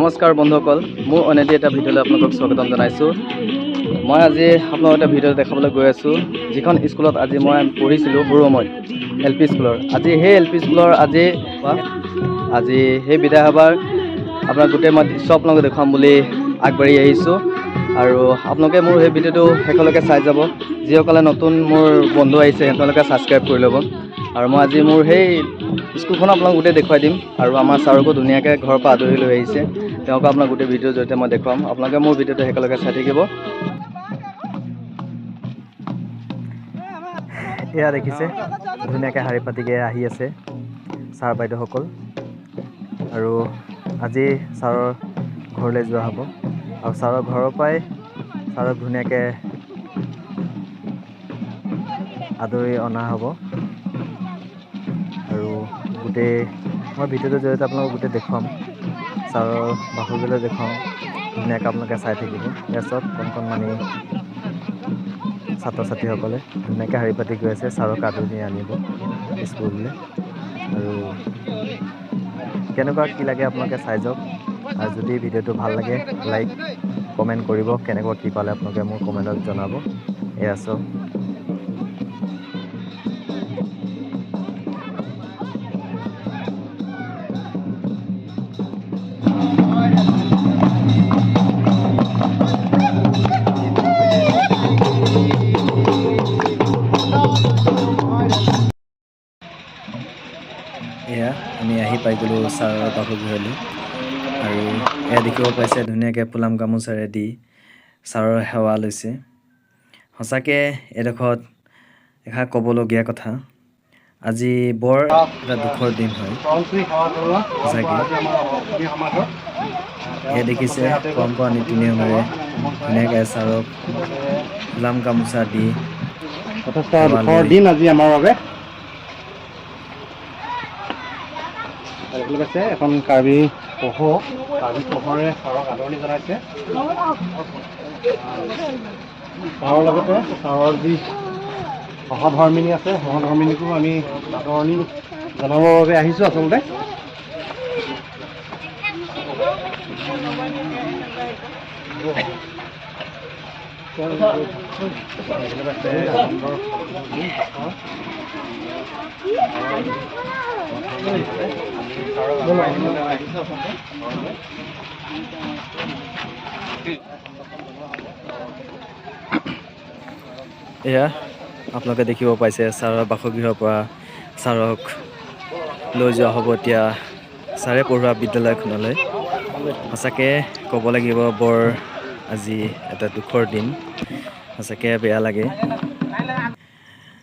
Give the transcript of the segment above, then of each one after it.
নমস্কাৰ বন্ধুসকল, মোৰ অনেদি এটা ভিডিঅ'লৈ আপোনালোকক স্বাগতম জনাইছোঁ। মই আজি আপোনালোকক এটা ভিডিঅ' দেখাবলৈ গৈ আছোঁ, যিখন স্কুলত আজি মই পঢ়িছিলোঁ সৰু সময়ত, LP স্কুলৰ। আজি সেই LP স্কুলৰ আজি সেই বিদায় সভাৰ আপোনাক গোটেই মই দৃশ্য আপোনালোকক দেখুৱাম বুলি আগবাঢ়ি আহিছোঁ। আৰু আপোনালোকে মোৰ সেই ভিডিঅ'টো শেষলৈকে চাই যাব। যিসকলে নতুন মোৰ বন্ধু আহিছে তেওঁলোকে ছাবস্ক্ৰাইব কৰি ল'ব। আৰু মই আজি মোৰ সেই স্কুলখন আপোনাক গোটেই দেখুৱাই দিম। আৰু আমাৰ ছাৰকো ধুনীয়াকৈ ঘৰৰ পৰা আদৰি লৈ আহিছে, তেওঁকো আপোনাক গোটেই ভিডিঅ'ৰ জৰিয়তে মই দেখুৱাম। আপোনালোকে মোৰ ভিডিঅ'টো শেষলৈকে চাই থাকিব। এয়া দেখিছে, ধুনীয়াকৈ শাৰী পাতিকৈ আহি আছে ছাৰ বাইদেউসকল। আৰু আজি ছাৰৰ ঘৰলৈ যোৱা হ'ব, আৰু ছাৰৰ ঘৰৰ পৰাই ছাৰক ধুনীয়াকৈ আদৰি অনা হ'ব। আৰু গোটেই মই ভিডিঅ'টোৰ জৰিয়তে আপোনালোকক গোটেই দেখুৱাম, ছাৰৰ বাসগৃহলৈ দেখুৱাম, ধুনীয়াকৈ আপোনালোকে চাই থাকিব। এয়া চব কণমানি ছাত্ৰ ছাত্ৰীসকলে ধুনীয়াকৈ শাৰী পাতি গৈ আছে ছাৰক আদৰি আনিব স্কুললৈ। আৰু কেনেকুৱা কি লাগে আপোনালোকে চাই যাওক। আৰু যদি ভিডিঅ'টো ভাল লাগে লাইক কমেণ্ট কৰিব, কেনেকুৱা কি পালে আপোনালোকে মোক কমেণ্টত জনাব। এয়া চব এয়া আমি আহি পাই গ'লোঁ ছাৰৰ বাসগৃহলৈ। আৰু এয়া দেখিব পাইছে ধুনীয়াকৈ ফুলাম গামোচাৰে দি ছাৰৰ সেৱা লৈছে। সঁচাকৈ এডোখৰত এষাৰ ক'বলগীয়া কথা, আজি বৰ এটা দুখৰ দিন হয় সঁচাকৈ। এয়া দেখিছে পৰম্পৰা নীতি নিয়মেৰে ধুনীয়াকৈ ছাৰক ফুলাম গামোচা দি যথেষ্ট দুখৰ দিন আজি আমাৰ বাবে। দেখিবলৈ পাইছে এখন কাৰ্বি পহৰে ছাৰক আদৰণি জনাইছে। ছাৰৰ লগতে ছাৰৰ যি সহধৰ্মিনী আছে, সহধৰ্মিনীকো আমি আদৰণি জনাবৰ বাবে আহিছোঁ আচলতে। এয়া আপোনালোকে দেখিব পাইছে ছাৰৰ বাসগৃহৰ পৰা ছাৰক লৈ যোৱা হ'ব এতিয়া ছাৰে পঢ়োৱা বিদ্যালয়খনলৈ। সঁচাকৈ ক'ব লাগিব বৰ আজি এটা দুখৰ দিন, সঁচাকৈ বেয়া লাগে।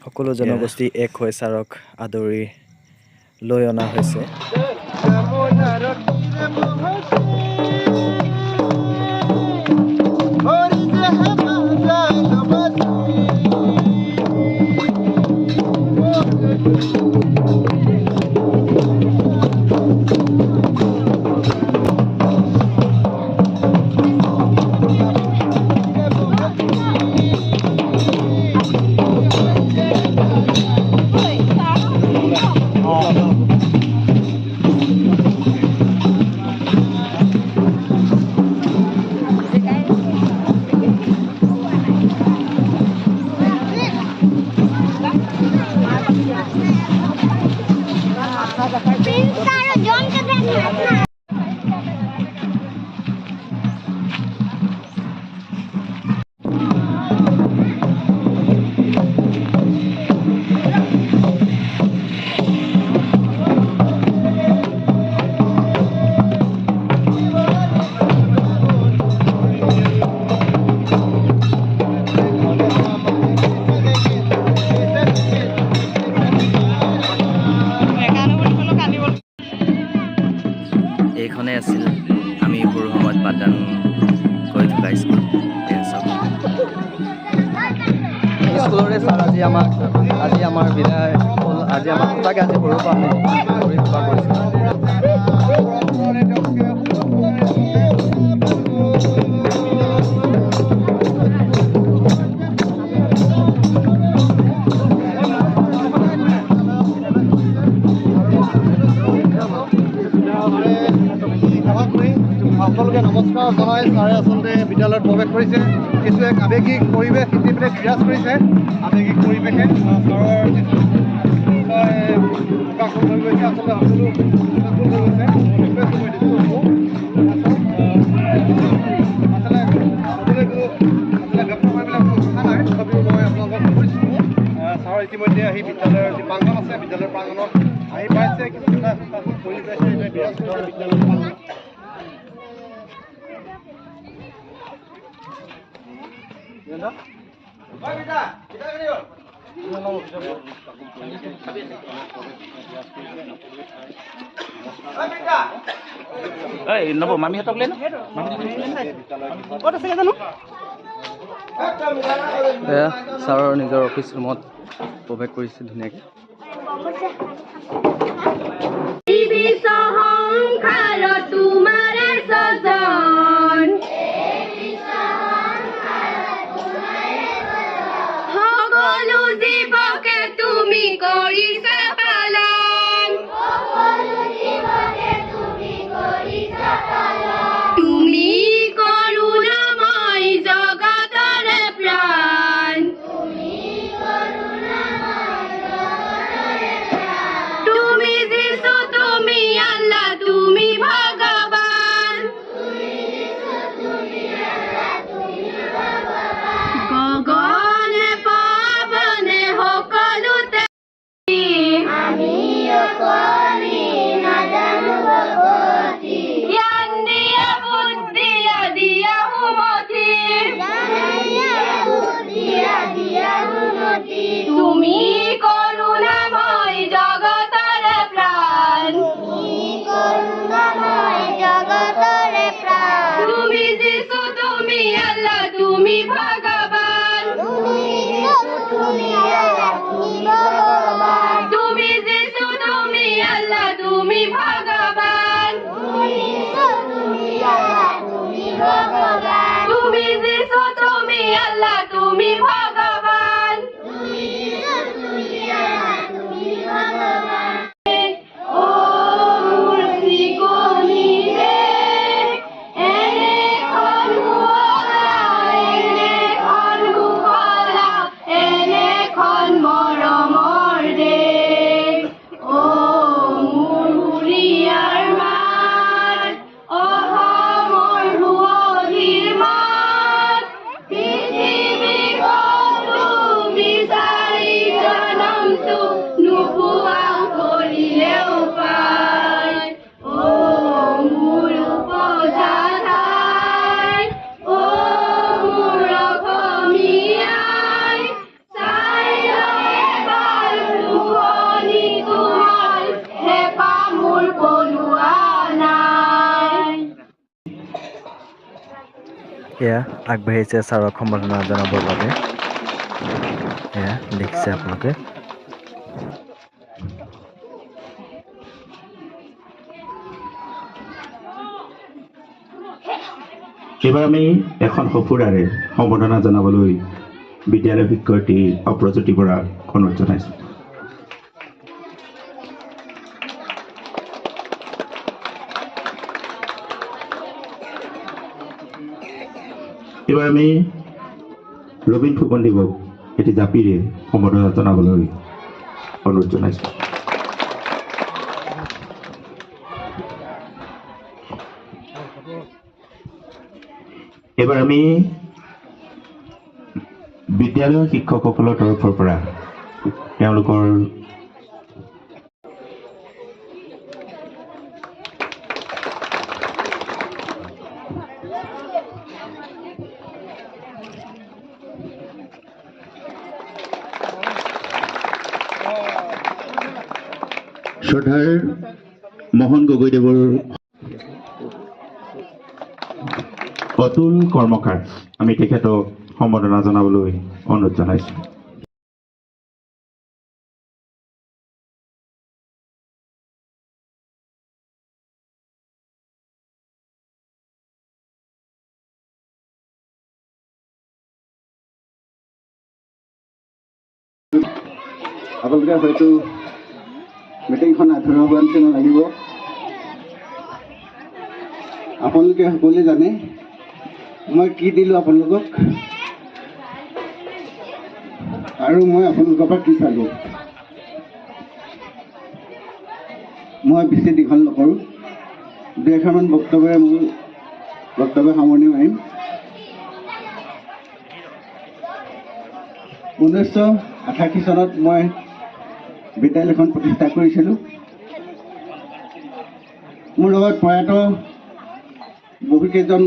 সকলো জনগোষ্ঠী এক হৈ ছাৰক আদৰি লৈ অনা হৈছে। এইখনেই আছিল আমি সৰু সময়ত পাঠদান কৰি থকা স্কুল। স্কুলৰে ছাৰ আজি আমাৰ বিদায় হ'ল। আজি আমাক সঁচাকৈ আজি সৰুৰ পৰা আমি কৰি থকা কৰিছোঁ। প্ৰৱেশ কৰিছে কিছু এক আৱেগিক পৰিৱেশ ইতিমধ্যে বিৰাজ কৰিছে আৱেগিক পৰিৱেশে ছাৰৰ যিটো প্ৰকাশ হৈ গৈছে আচলতে সকলো হৈ গৈছে ছাৰ ইতিমধ্যে আহি বিদ্যালয়ৰ যি প্ৰাংগণ আছে বিদ্যালয়ৰ প্ৰাংগণত আহি পাইছে কিছু পৰিৱেশ বিৰাজ কৰিছে বিদ্যালয়ৰ প্ৰাংগণত নব মামীহঁতক লৈ এয়া ছাৰৰ নিজৰ অফিচ ৰুমত প্ৰৱেশ কৰিছে ধুনীয়াকৈ সকলো জীৱকে তুমি কৰিছা পালন তুমি কৰোণাময় জগতৰে প্ৰাণ তুমি যিছু তুমি আল্লাহ তুমি ভগৱান গগনে পাৱনে সকলোতে আমি অকণি নাজানো ভগৱতী জ্ঞান দিয়া বুদ্ধি দিয়া সুমতি তুমি কৰোণাময় জগতৰে প্ৰাণ তুমি যিছু তুমি আল্লাহ তুমি ভগৱান তুমি যিছু তুমি আল্লাহ তুমি ভগৱান তুমি যিছু তুমি আল্লাহ তুমি ভগৱান ও মুৰ্শিকনি ৰে এনেখন মুখলা এনেখন মৰমৰ দেশ ও মোৰ হুৰিয়াৰ মাত অসমৰ সুৱধিৰ মাত পৃথিৱীখনো বিচাৰি জনমটো নোপোৱা কৰিলেও পায় ও মোৰ উপজা ঠাই ও মোৰ অসমীয়াই চাই এবাৰ শুৱনি তোমাৰ হেঁপাহ মোৰ পলোৱা নাই এয়া আগবাঢ়িছে ছাৰক সম্বৰ্ধনা জনাবৰ বাবে এয়া দেখিছে আপোনালোকে এইবাৰ আমি এখন সফুৰাৰে সম্বৰ্ধনা জনাবলৈ বিদ্যালয় শিক্ষয়িত্ৰী অপ্ৰজ্যোতি বৰাক অনুৰোধ জনাইছোঁ। এইবাৰ আমি ৰবীন ফুকন দেৱক এটি জাপিৰে সম্বৰ্ধনা জনাবলৈ অনুৰোধ জনাইছোঁ। এইবাৰ আমি বিদ্যালয়ৰ শিক্ষকসকলৰ তৰফৰ পৰা তেওঁলোকৰ শ্ৰদ্ধাৰ মোহন গগৈদেৱৰ অতুল কৰ্মকাৰ আমি তেখেতক সম্বৰ্ধনা জনাবলৈ অনুৰোধ জনাইছোঁ। আপোনালোকে হয়তো মিটিংখন আধৰুৱা হোৱা নিচিনা লাগিব। আপোনালোকে সকলোৱে জানে মই কি দিলোঁ আপোনালোকক আৰু মই আপোনালোকৰ পৰা কি চালোঁ। মই বেছি দীঘল নকৰোঁ, দুই এষাৰমান বক্তব্যৰে মোৰ বক্তব্য সামৰণি মাৰিম। 1988 চনত মই বিদ্যালয়খন প্ৰতিষ্ঠা কৰিছিলোঁ। মোৰ লগত প্ৰয়াত বহুকেইজন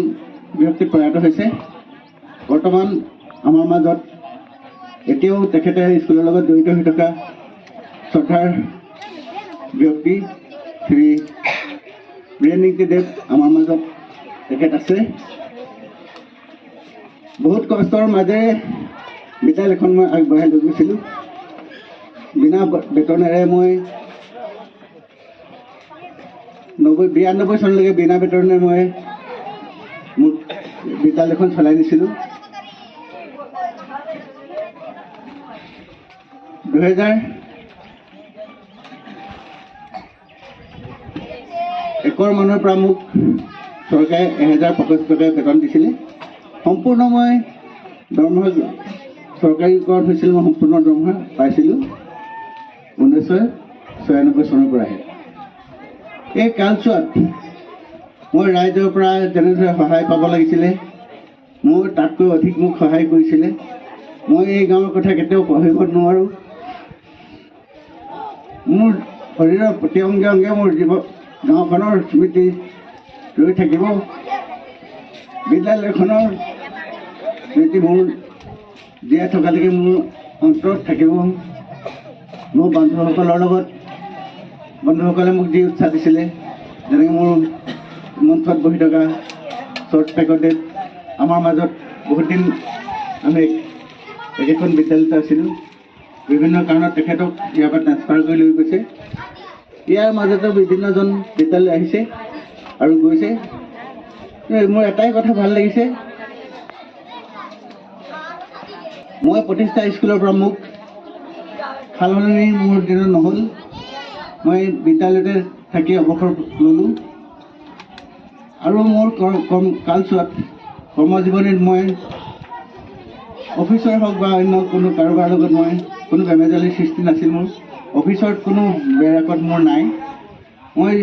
ব্যক্তি প্ৰয়াত হৈছে। বৰ্তমান আমাৰ মাজত এতিয়াও তেখেতে স্কুলৰ লগত জড়িত হৈ থকা শ্ৰদ্ধাৰ ব্যক্তি শ্ৰী বীৰেন্দ্ৰদেৱ আমাৰ মাজত তেখেত আছে। বহুত কষ্টৰ মাজেৰে বিদ্যালয়খন মই আগবঢ়াই লৈ গৈছিলোঁ। বিনা বেতনেৰে মই 92 চনলৈকে বিনা বেতনেৰে মই মোৰ বিদ্যালয়খন চলাই নিছিলোঁ। 2001 মানৰ পৰা মোক চৰকাৰে 1025 টকা বেতন দিছিলে। সম্পূৰ্ণ মই দৰমহা চৰকাৰীকৰণ হৈছিল, মই সম্পূৰ্ণ দৰমহা পাইছিলোঁ 1996 চনৰ পৰাহে। এই কালচোৱাত মই ৰাইজৰ পৰা যেনেদৰে সহায় পাব লাগিছিলে, মোৰ তাতকৈ অধিক মোক সহায় কৰিছিলে। মই এই গাঁৱৰ কথা কেতিয়াও পাহৰিব নোৱাৰোঁ। মোৰ শৰীৰৰ প্ৰতি অংগে অংগে মোৰ গাঁওখনৰ স্মৃতি ৰৈ থাকিব। বিদ্যালয়খনৰ স্মৃতি মোৰ জীয়াই থকালৈকে মোৰ অন্তৰত থাকিব। মোৰ বন্ধুসকলে মোক যি উৎসাহ দিছিলে, যেনেকৈ মোৰ মঞ্চত বহি থকা শ্বৰ্ট পেকডে আমাৰ মাজত বহুত দিন আমি একেখন বিদ্যালয়তে আছিলোঁ। বিভিন্ন কাৰণত তেখেতক ইয়াৰ পৰা ট্ৰেন্সফাৰ কৰি লৈ গৈছে। ইয়াৰ মাজতে বিভিন্নজন বিদ্যালয় আহিছে আৰু গৈছে। মোৰ এটাই কথা ভাল লাগিছে, মই প্ৰতিষ্ঠা স্কুলৰ পৰা মোক সালসলনি মোৰ দিনত নহ'ল। মই বিদ্যালয়তে থাকি অৱসৰ ল'লোঁ আৰু মোৰ কালচোৱাত কৰ্মজীৱনীত মই অফিচৰ হওক বা অন্য কোনো কাৰোবাৰ লগত মই কোনো বেমেজালিৰ সৃষ্টি নাছিল। মোৰ অফিচত কোনো বেৰাকত মোৰ নাই। মই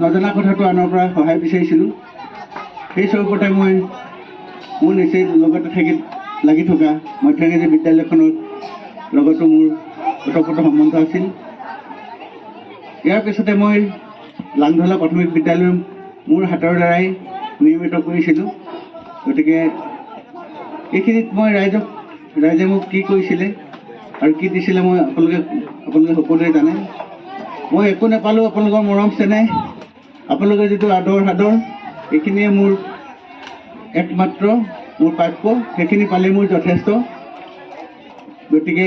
নজনা কথাটো আনৰ পৰা সহায় বিচাৰিছিলোঁ। সেই স্বৰূপতে মই মোৰ নিচেই লগতে লাগি থকা মধ্যংগী বিদ্যালয়খনৰ লগতো মোৰ ওতঃপ্ৰোত সম্বন্ধ আছিল। ইয়াৰ পিছতে মই লাংধলা প্ৰাথমিক বিদ্যালয় মোৰ হাতৰ দ্বাৰাই নিৰ্মিত কৰিছিলোঁ। গতিকে এইখিনিত মই ৰাইজে মোক কি কৰিছিলে আৰু কি দিছিলে মই আপোনালোকে সকলোৱে জানে। মই একো নাপালোঁ, আপোনালোকৰ মৰম চেনেহ, আপোনালোকৰ যিটো আদৰ সাদৰ, এইখিনিয়ে মোৰ একমাত্ৰ মোৰ প্ৰাপ্য। সেইখিনি পালে মোৰ যথেষ্ট। গতিকে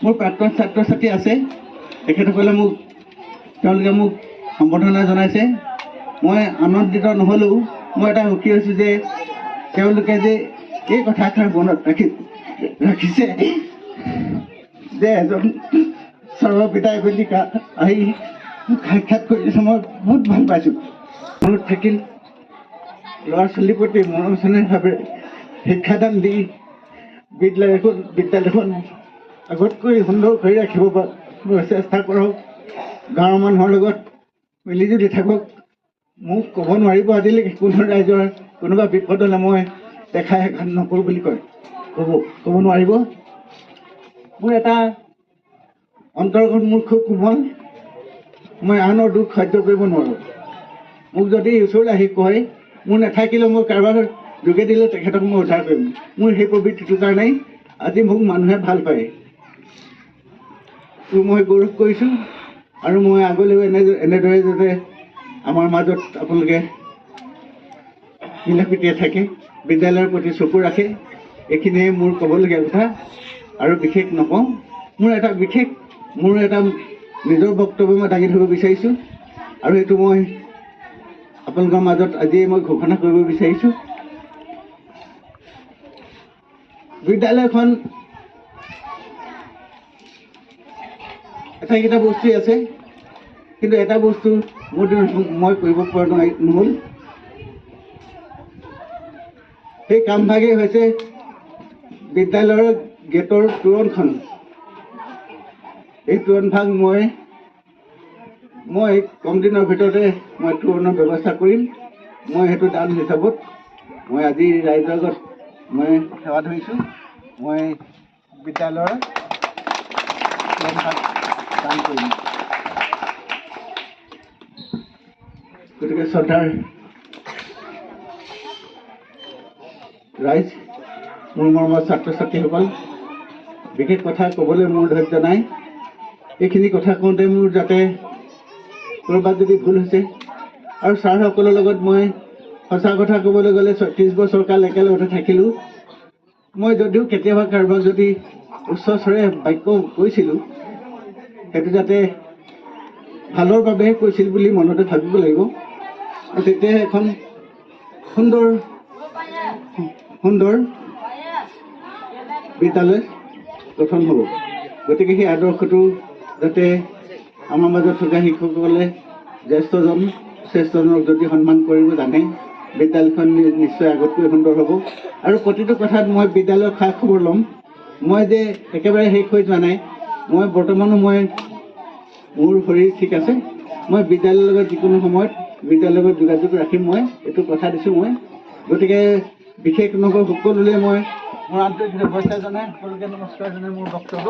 মোৰ প্ৰাক্তন ছাত্ৰ ছাত্ৰী আছে, তেখেতসকলে তেওঁলোকে মোক সম্বৰ্ধনা জনাইছে। মই আনন্দিত নহ'লেও মই এটা সুখী হৈছোঁ যে তেওঁলোকে যে এই কথাষাৰ মনত ৰাখিছে যে এজন সৰ্বপিতা এবেলিকা আহি সাক্ষাৎ কৰিছে। মই বহুত ভাল পাইছোঁ। মনত থাকিল ল'ৰা ছোৱালীৰ প্ৰতি মৰম চেনেহভাৱে শিক্ষাদান দি বিদ্যালয়খন আগতকৈ সুন্দৰ কৰি ৰাখিব চেষ্টা কৰক। গাঁৱৰ মানুহৰ লগত মিলিজুলি থাকক। মোক ক'ব নোৱাৰিব আজিলৈকে কোনো ৰাইজৰ কোনোবা বিপদ হ'লে মই দেখাই এঘাত নকৰোঁ বুলি ক'ব নোৱাৰিব। মোৰ এটা অন্তৰখন মোৰ খুব কোমল। মই আনৰ দুখ সহ্য কৰিব নোৱাৰোঁ। মোক যদি ওচৰলৈ আহি কয় মোৰ নাথাকিলেও মই কাৰোবাৰ যোগে দিলে তেখেতক মই উদ্ধাৰ কৰিম। মোৰ সেই প্ৰবৃত্তিটোৰ কাৰণেই আজি মোক মানুহে ভাল পায়। মই গৌৰৱ কৰিছোঁ আৰু মই আগলৈও এনেদৰে যাতে আমাৰ মাজত আপোনালোকে মিলা প্ৰীতিৰে থাকে, বিদ্যালয়ৰ প্ৰতি চকু ৰাখে, এইখিনিয়ে মোৰ ক'বলগীয়া কথা আৰু বিশেষ নকওঁ। মোৰ এটা নিজৰ বক্তব্য মই দাঙি ধৰিব বিচাৰিছোঁ আৰু এইটো মই আপোনালোকৰ মাজত আজিয়ে মই ঘোষণা কৰিব বিচাৰিছোঁ। বিদ্যালয়খন আটাইকেইটা বস্তুৱেই আছে, কিন্তু এটা বস্তু মোৰ মই কৰিব পৰা নহ'ল। সেই কামভাগেই হৈছে বিদ্যালয়ৰ গেটৰ তোৰণখন। এই তোৰণভাগ মই কম দিনৰ ভিতৰতে মই তোৰণৰ ব্যৱস্থা কৰিম। মই সেইটো দান হিচাপত মই আজি ৰাইজৰ আগত মই সেৱা ধৰিছোঁ। মই বিদ্যালয়ৰ তোৰণভাগ দান কৰিম। গতিকে শ্ৰদ্ধাৰ ৰাইজ, মোৰ মৰমৰ ছাত্ৰ ছাত্ৰীসকল, বিশেষ কথা ক'বলৈ মোৰ ধৈৰ্য নাই। এইখিনি কথা কওঁতে মোৰ যাতে ক'ৰবাত যদি ভুল হৈছে, আৰু ছাৰসকলৰ লগত মই সঁচা কথা ক'বলৈ গ'লে ৩৬ বছৰ কাল একেলগতে থাকিলোঁ। মই যদিও কেতিয়াবা কাৰোবাক যদি উচ্চ স্বৰে বাক্য কৈছিলোঁ, সেইটো যাতে ভালৰ বাবেহে কৈছিল বুলি মনতে ভাবিব লাগিব, আৰু তেতিয়াহে এখন সুন্দৰ বিদ্যালয় গঠন হ'ব। গতিকে সেই আদৰ্শটো যাতে আমাৰ মাজত থকা শিক্ষকসকলে জ্যেষ্ঠজন শ্ৰেষ্ঠজনক যদি সন্মান কৰিব জানে, বিদ্যালয়খন নিশ্চয় আগতকৈ সুন্দৰ হ'ব। আৰু প্ৰতিটো কথাত মই বিদ্যালয়ৰ খা খবৰ ল'ম। মই যে একেবাৰে শেষ হৈ যোৱা নাই, মই বৰ্তমানো মোৰ শৰীৰ ঠিক আছে। মই বিদ্যালয়ৰ লগত যিকোনো সময়ত বিদ্যালয়ৰ লগত যোগাযোগ ৰাখিম, মই এইটো কথা দিছোঁ। গতিকে বিশেষ নগৰ সকলোলৈ মই মোৰ আন্তৰিক শুভেচ্ছা জনাই সকলোকে নমস্কাৰ জনাই মোৰ বক্তব্য